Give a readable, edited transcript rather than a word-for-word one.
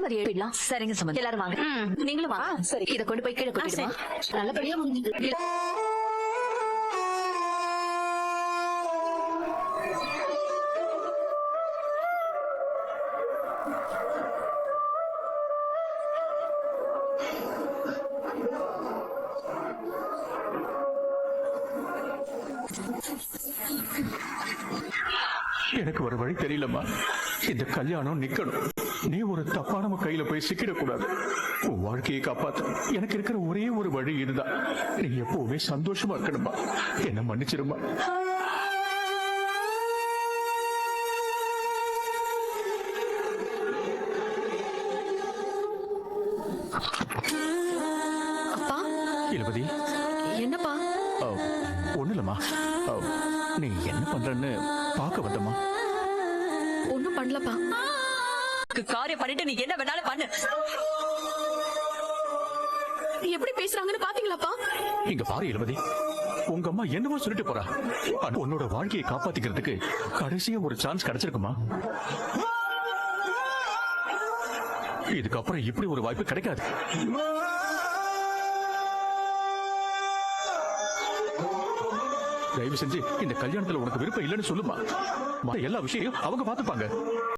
கணபதி எழுப்பிடலாம். சரிங்க சம்பந்தி. எல்லாரும் வாங்க. நீங்களும் வாங்க. சரி. இத கொண்டு போய் கீழே கொட்டிடுமா. நல்லபடியா முடிஞ்சுது. எனக்கு ஒரு வழி தெரியலம்மா. இந்த கல்யாணம் நிக்கணும். நீ ஒரு தப்பான கையில போய் சிக்கிடக்கூடாது. உன் வாழ்க்கையை காப்பாத்த எனக்கு இருக்கிற ஒரே ஒரு வழி இதுதான். நீ எப்பவுமே சந்தோஷமா இருக்கணுமா. என்ன மன்னிச்சிருமா. அப்பா, இளவதி. என்னப்பா? ஒண்ணு இல்லம்மா. நீ என்ன பண்றன்னு பார்க்க வந்தம்மா. ஒண்ணும் பண்ணலப்பா. காரியம் பண்ணிட்டு நீ என்ன வேணாலும் பண்ணு. எப்படி பேசுறாங்கன்னு பாத்தீங்களாப்பா? இங்க பாரு இளவதி, உங்க அம்மா என்னவோ சொல்லிட்டு போறா. ஆனா உன்னோட வாழ்க்கையை காப்பாத்திக்கிறதுக்கு கடைசியா ஒரு சான்ஸ் கிடைச்சிருக்குமா. இதுக்கப்புறம் இப்படி ஒரு வாய்ப்பு கிடைக்காது. தயவு செஞ்சு இந்த கல்யாணத்துல உனக்கு விருப்பம் இல்லைன்னு சொல்லுமா. எல்லா விஷயம் அவங்க பாத்துப்பாங்க.